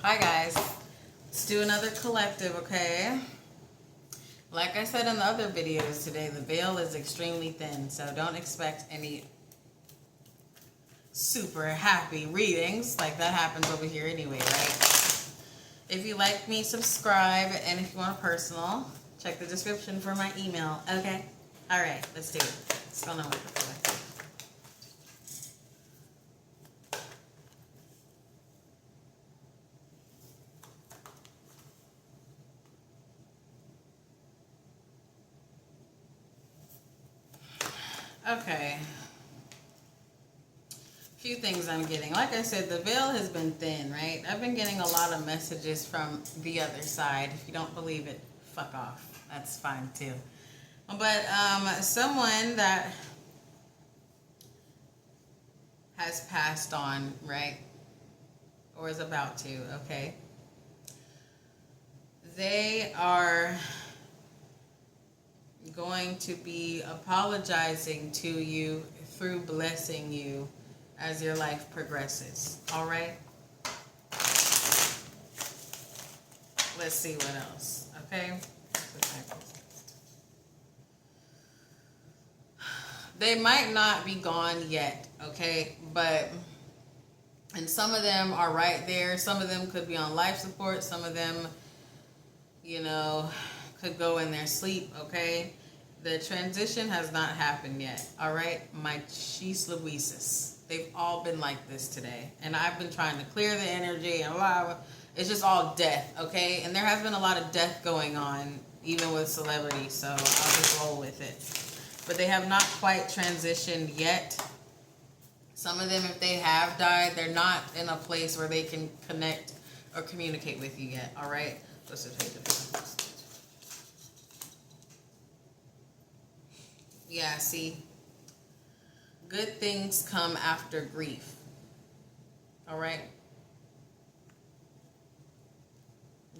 Hi guys, let's do another collective, okay? Like I said in the other videos today, the veil is extremely thin, so don't expect any super happy readings. Like that happens over here anyway, right? If you like me, subscribe, and if you want a personal, check the description for my email, okay? Alright, let's do it. What's going on with the collective? Okay. Few things I'm getting. Like I said, the veil has been thin, right? I've been getting a lot of messages from the other side. If you don't believe it, fuck off. That's fine too. But someone that has passed on, right? Or is about to, okay? They are going to be apologizing to you through blessing you as your life progresses. All right? Let's see what else. Okay? They might not be gone yet, okay? But, and some of them are right there. Some of them could be on life support. Some of them, you know, could go in their sleep, okay? The transition has not happened yet, all right? My cheese Louises. They've all been like this today. And I've been trying to clear the energy and blah, blah. It's just all death, okay? And there has been a lot of death going on, even with celebrities, so I'll just roll with it. But they have not quite transitioned yet. Some of them, if they have died, they're not in a place where they can connect or communicate with you yet, all right? Let's just take it. Yeah, see, good things come after grief. All right?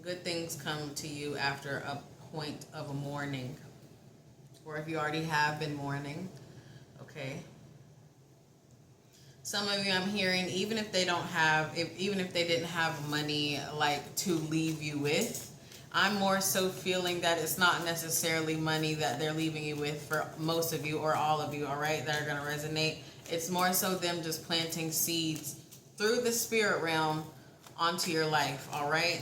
Good things come to you after a point of mourning. Or if you already have been mourning, okay? Some of you I'm hearing, even if they don't have, even if they didn't have money like to leave you with, I'm more so feeling that it's not necessarily money that they're leaving you with for most of you or all of you, all right, that are going to resonate. It's more so them just planting seeds through the spirit realm onto your life, all right?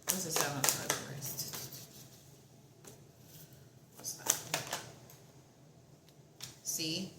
What's the 7 of Swords? What's that? See?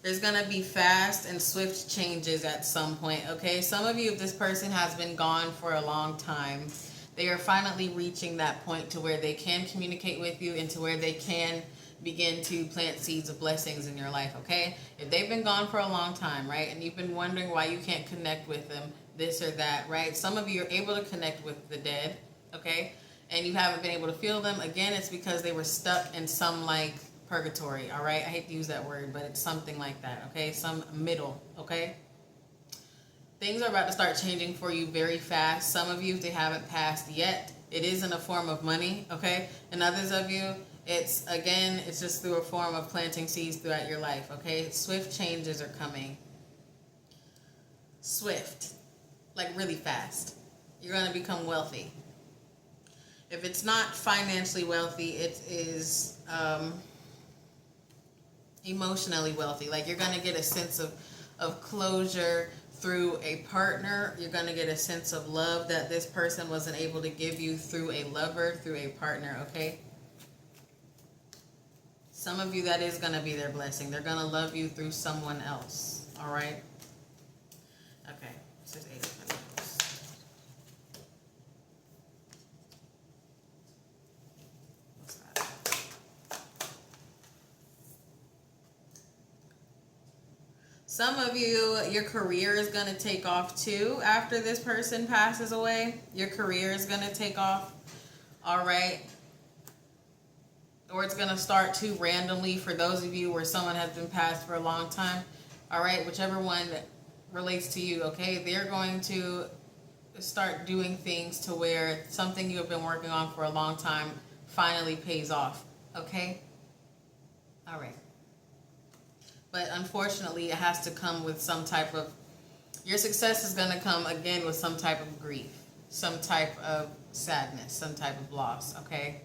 There's going to be fast and swift changes at some point, okay? Some of you, if this person has been gone for a long time, they are finally reaching that point to where they can communicate with you and to where they can begin to plant seeds of blessings in your life, okay? If they've been gone for a long time, right, and you've been wondering why you can't connect with them, this or that, right? Some of you are able to connect with the dead, okay? And you haven't been able to feel them. Again, it's because they were stuck in some, like, purgatory, all right? I hate to use that word, but it's something like that, okay? Some middle, okay? Things are about to start changing for you very fast. Some of you, if they haven't passed yet, it is in a form of money, okay? And others of you, it's, again, it's just through a form of planting seeds throughout your life, okay? Swift changes are coming. Swift. Like really fast. You're going to become wealthy. If it's not financially wealthy, it is emotionally wealthy. Like you're going to get a sense of closure through a partner. You're going to get a sense of love that this person wasn't able to give you through a lover, through a partner, okay? Some of you, that is going to be their blessing. They're going to love you through someone else, all right? Okay, this is 8 of Pentacles. What's that? Some of you, your career is going to take off too after this person passes away. Your career is going to take off, all right? Or it's going to start too randomly for those of you where someone has been passed for a long time, all right? Whichever one relates to you, okay? They're going to start doing things to where something you have been working on for a long time finally pays off, okay? All right. But unfortunately, it has to come with some type of Your success is going to come again with some type of grief, some type of sadness, some type of loss, okay?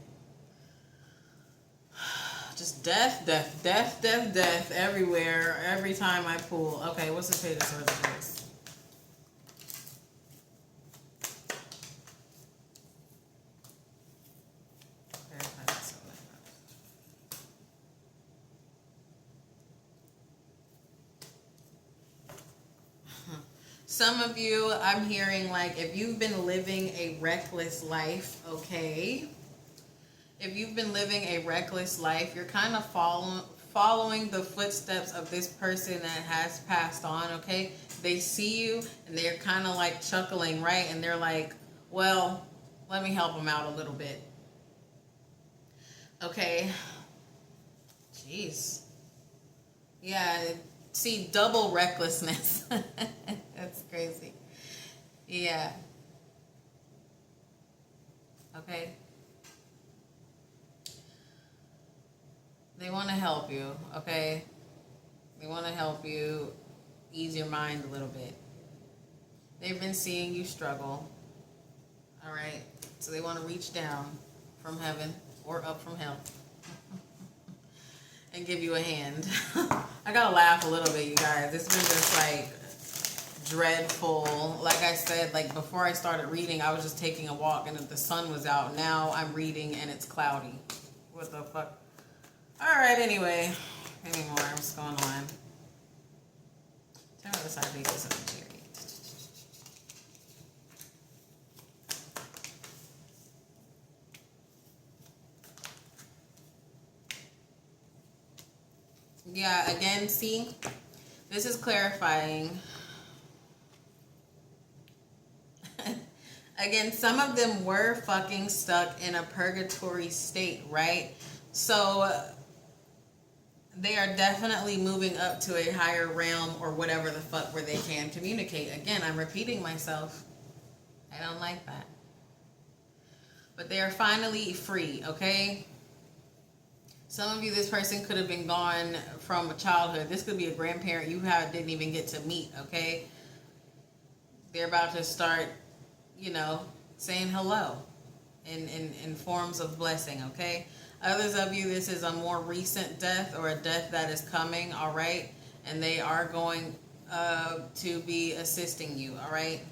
Just death, death, death, death, death everywhere, every time I pull. Okay, what's the Page of Swords of this? Some of you, I'm hearing like if you've been living a reckless life, okay? If you've been living a reckless life, you're kind of following the footsteps of this person that has passed on, okay? They see you and they're kind of like chuckling, right? And they're like, well, let me help them out a little bit. Okay. Jeez. Yeah, see, double recklessness. That's crazy. Yeah. Okay. They want to help you, okay? They want to help you ease your mind a little bit. They've been seeing you struggle, all right? So they want to reach down from heaven or up from hell and give you a hand. I gotta laugh a little bit, you guys. It's been just like dreadful. Like I said, like before I started reading, I was just taking a walk and the sun was out. Now I'm reading and it's cloudy. What the fuck? All right, anyway. Anymore, what's going on? Tell me this idea is material. Yeah, again, see, this is clarifying. Again, some of them were fucking stuck in a purgatory state, right? So they are definitely moving up to a higher realm or whatever the fuck where they can communicate. Again, I'm repeating myself. I don't like that. But they are finally free, okay? Some of you, this person could have been gone from childhood. This could be a grandparent you didn't even get to meet, okay? They're about to start, you know, saying hello in forms of blessing, okay? Others of you, this is a more recent death or a death that is coming, all right? And they are going to be assisting you, all right?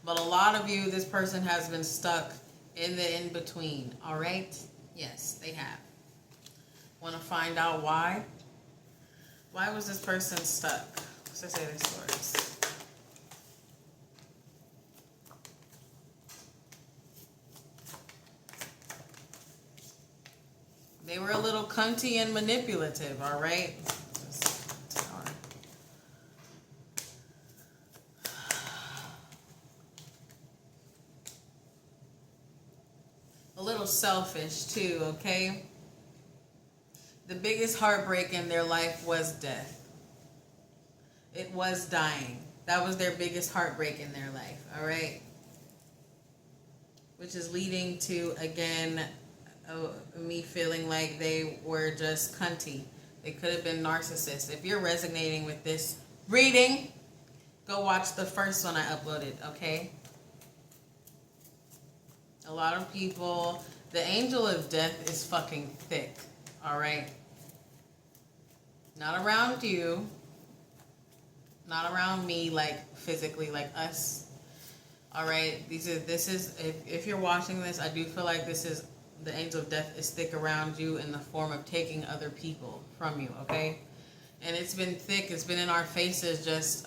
But a lot of you, this person has been stuck in the in-between, all right? Yes, they have. Want to find out why? Why was this person stuck? What's the Say of Swords? They were a little cunty and manipulative, all right? A little selfish too, okay? The biggest heartbreak in their life was death. It was dying. That was their biggest heartbreak in their life, all right? Which is leading to, again, me feeling like they were just cunty. They could have been narcissists. If you're resonating with this reading, go watch the first one I uploaded, okay? A lot of people, the angel of death is fucking thick, all right? Not around you, not around me, like physically, like us, all right? If you're watching this, I do feel like this is, the angel of death is thick around you in the form of taking other people from you, okay? And it's been thick, it's been in our faces, just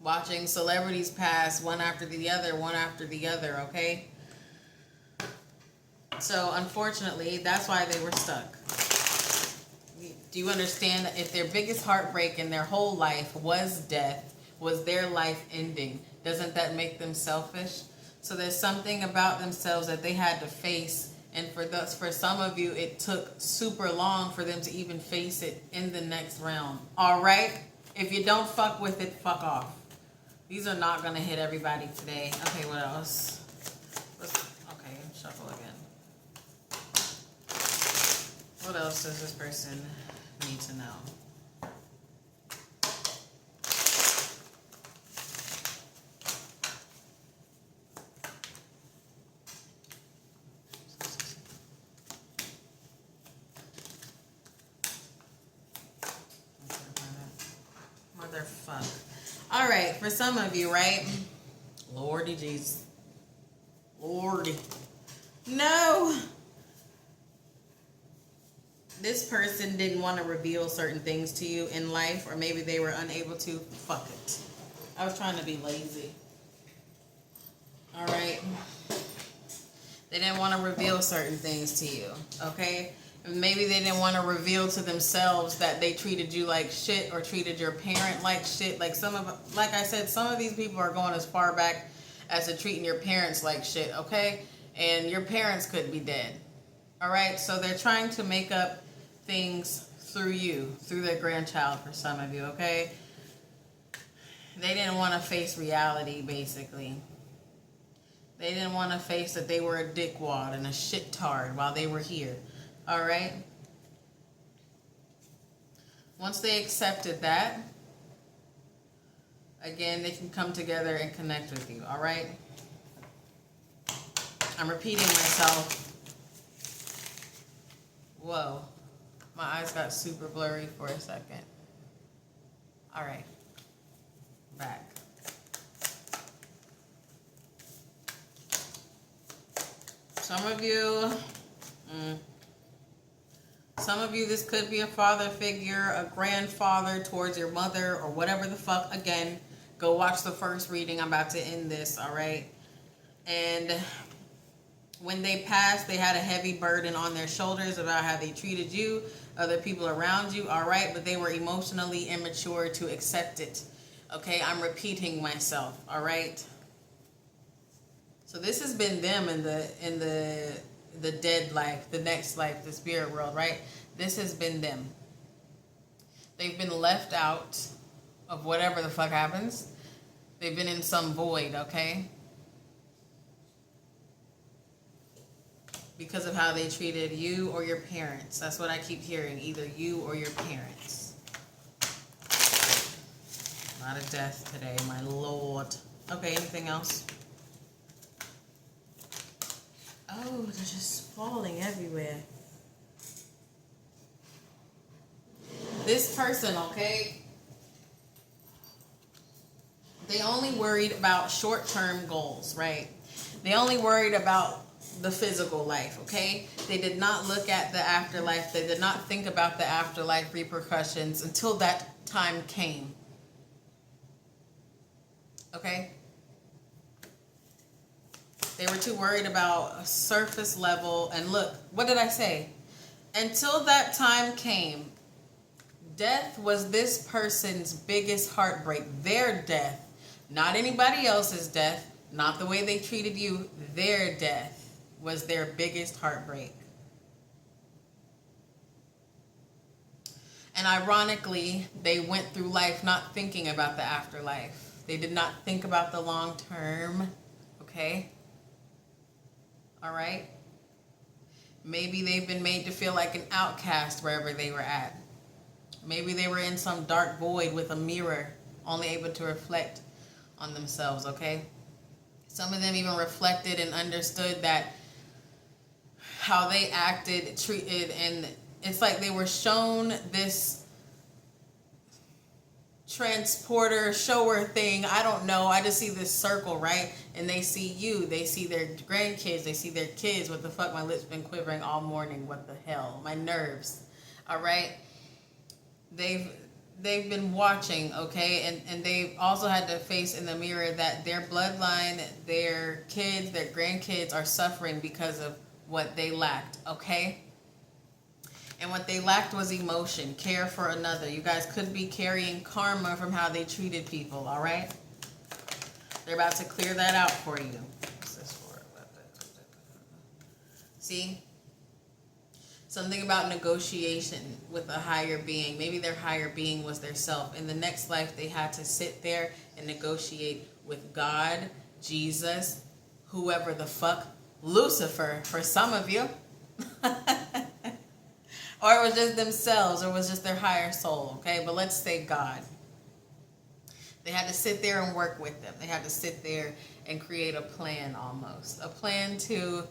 watching celebrities pass one after the other, okay? So unfortunately, that's why they were stuck. Do you understand that if their biggest heartbreak in their whole life was death, was their life ending, doesn't that make them selfish? So there's something about themselves that they had to face, and for some of you, it took super long for them to even face it in the next realm. All right? If you don't fuck with it, fuck off. These are not going to hit everybody today. Okay, what else? Okay, shuffle again. What else does this person need to know? Motherfuck. All right, for some of you, right? Lordy Jesus. Lordy. No. This person didn't want to reveal certain things to you in life, or maybe they were unable to. Fuck it. I was trying to be lazy. All right. They didn't want to reveal certain things to you, okay? Maybe they didn't want to reveal to themselves that they treated you like shit or treated your parent like shit. Like I said, some of these people are going as far back as to treating your parents like shit, okay? And your parents could be dead, all right? So they're trying to make up things through you, through their grandchild for some of you, okay? They didn't want to face reality, basically. They didn't want to face that they were a dickwad and a shit-tard while they were here. All right? Once they accepted that, again, they can come together and connect with you. All right? I'm repeating myself. Whoa. My eyes got super blurry for a second. All right. Back. Some of you, this could be a father figure, a grandfather towards your mother, or whatever the fuck. Again, go watch the first reading. I'm about to end this, all right? And when they passed, they had a heavy burden on their shoulders about how they treated you, other people around you, all right? But they were emotionally immature to accept it, okay? I'm repeating myself, all right? So this has been them in the dead life, the next life, the spirit world, right? This has been them. They've been left out of whatever the fuck happens. They've been in some void, okay? Because of how they treated you or your parents. That's what I keep hearing, either you or your parents. A lot of death today, my lord. Okay, anything else? Oh, they're just falling everywhere. This person, okay, they only worried about short-term goals, right? They only worried about the physical life, okay? They did not look at the afterlife. They did not think about the afterlife repercussions until that time came. Okay? They were too worried about a surface level. And look, what did I say? Until that time came, death was this person's biggest heartbreak. Their death. Not anybody else's death. Not the way they treated you. Their death was their biggest heartbreak. And ironically, they went through life not thinking about the afterlife. They did not think about the long term. Okay? All right? Maybe they've been made to feel like an outcast wherever they were at. Maybe they were in some dark void with a mirror, only able to reflect on themselves, okay? Some of them even reflected and understood that how they acted, treated, and it's like they were shown this transporter, shower thing. I don't know. I just see this circle, right? And they see you. They see their grandkids. They see their kids. What the fuck? My lips been quivering all morning. What the hell? My nerves. All right? They've been watching, okay? And they've also had to face in the mirror that their bloodline, their kids, their grandkids are suffering because of what they lacked, okay? And what they lacked was emotion, care for another. You guys could be carrying karma from how they treated people, all right? They're about to clear that out for you. What's this for? See? Something about negotiation with a higher being. Maybe their higher being was their self. In the next life, they had to sit there and negotiate with God, Jesus, whoever the fuck, Lucifer for some of you. Or it was just themselves, or it was just their higher soul, okay? But let's say God. They had to sit there and work with them. They had to sit there and create a plan almost. A plan to,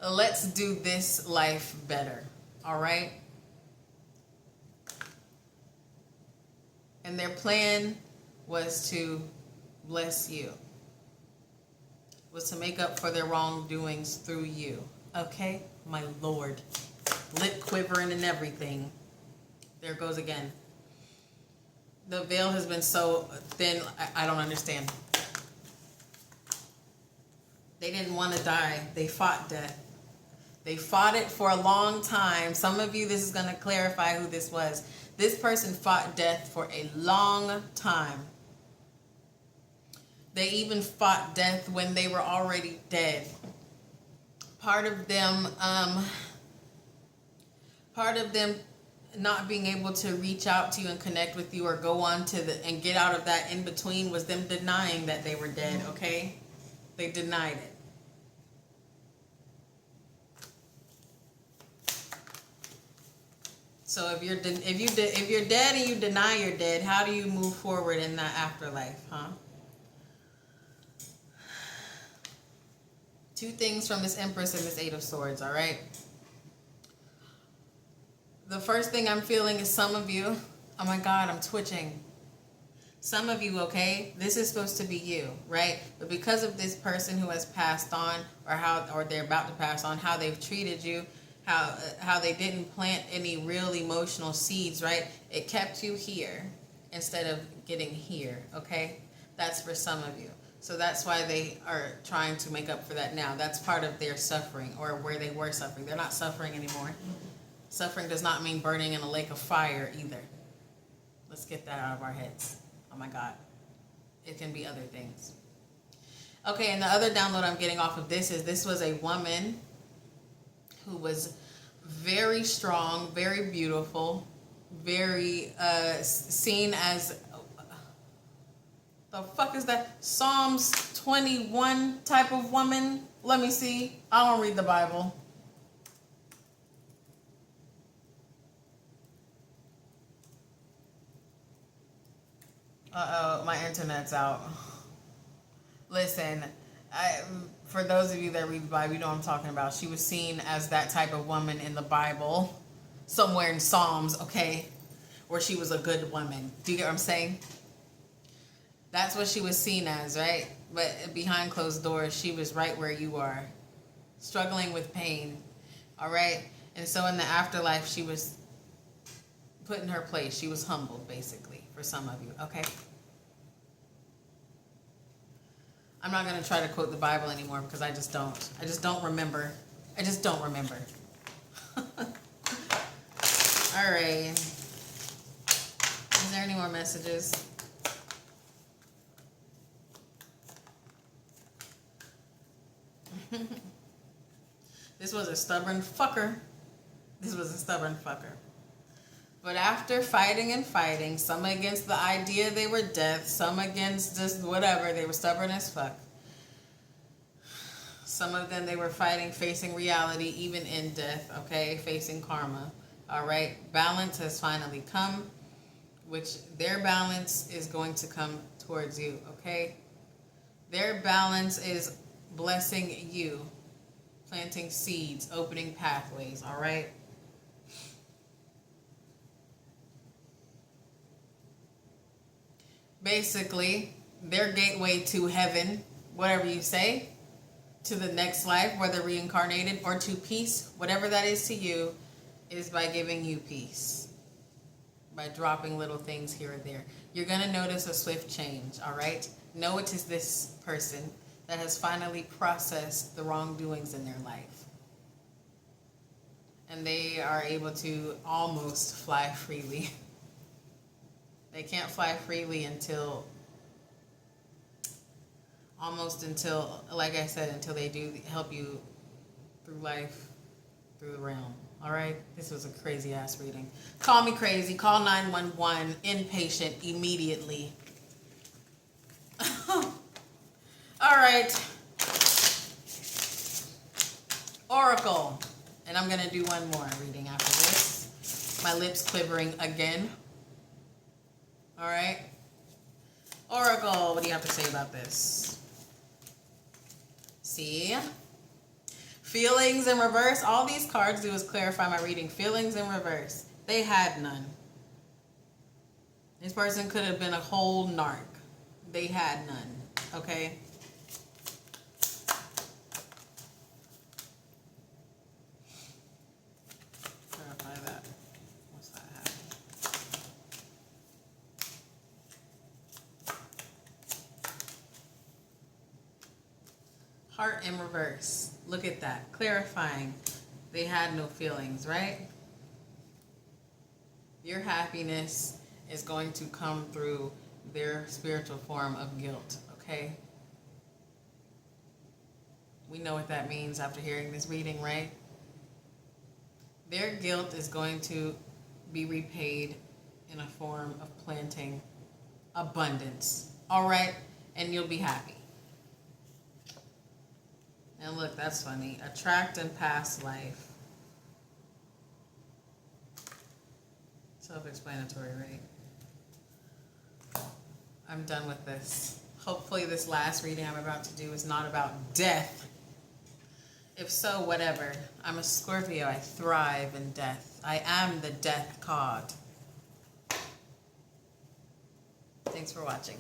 let's do this life better, all right? And their plan was to bless you, was to make up for their wrongdoings through you. Okay, my Lord. Lip quivering and everything. There it goes again. The veil has been so thin, I don't understand. They didn't want to die. They fought death. They fought it for a long time. Some of you, this is going to clarify who this was. This person fought death for a long time. They even fought death when they were already dead. Part of them not being able to reach out to you and connect with you or go on to and get out of that in between was them denying that they were dead, okay? They denied it. So if you're dead and you deny you're dead, how do you move forward in that afterlife, huh? Two things from this Empress and this Eight of Swords, all right? The first thing I'm feeling is some of you, oh my God, I'm twitching. Some of you, okay, this is supposed to be you, right? But because of this person who has passed on, or they're about to pass on, how they've treated you, how they didn't plant any real emotional seeds, right? It kept you here instead of getting here, okay? That's for some of you. So that's why they are trying to make up for that now. That's part of their suffering, or where they were suffering. They're not suffering anymore. Suffering does not mean burning in a lake of fire either. Let's get that out of our heads. Oh my God. It can be other things. Okay, and the other download I'm getting off of this was a woman who was very strong, very beautiful, very seen as, the fuck is that? Psalms 21 type of woman? Let me see. I don't read the Bible. Uh-oh, my internet's out. Listen, for those of you that read the Bible, you know what I'm talking about. She was seen as that type of woman in the Bible, somewhere in Psalms, okay, where she was a good woman. Do you get what I'm saying? That's what she was seen as, right? But behind closed doors, she was right where you are, struggling with pain, all right? And so in the afterlife, she was put in her place. She was humbled, basically, for some of you, okay? I'm not going to try to quote the Bible anymore because I just don't. I just don't remember. I just don't remember. All right. Is there any more messages? This was a stubborn fucker. This was a stubborn fucker. But after fighting and fighting, some against the idea they were death, some against just whatever, they were stubborn as fuck. Some of them, they were fighting, facing reality, even in death, okay? Facing karma, all right? Balance has finally come, which their balance is going to come towards you, okay? Their balance is blessing you, planting seeds, opening pathways, all right? Basically, their gateway to heaven, whatever you say, to the next life, whether reincarnated, or to peace, whatever that is to you, is by giving you peace. By dropping little things here or there. You're going to notice a swift change, all right? Know it is this person that has finally processed the wrongdoings in their life. And they are able to almost fly freely. They can't fly freely until, like I said, until they do help you through life, through the realm. All right? This was a crazy ass reading. Call me crazy. Call 911. Inpatient immediately. All right. Oracle. And I'm going to do one more reading after this. My lips quivering again. All right. Oracle, what do you have to say about this? See? Feelings in reverse. All these cards do is clarify my reading. Feelings in reverse. They had none. This person could have been a whole narc. they had none. Okay? Clarify that. What's that happening? Heart in reverse. Look at that. Clarifying. They had no feelings, right? Your happiness is going to come through their spiritual form of guilt, okay? We know what that means after hearing this reading, right? Their guilt is going to be repaid in a form of planting abundance, all right? And you'll be happy. And look, that's funny. Attract in past life. Self-explanatory, right? I'm done with this. Hopefully this last reading I'm about to do is not about death. If so, whatever. I'm a Scorpio. I thrive in death. I am the death card. Thanks for watching.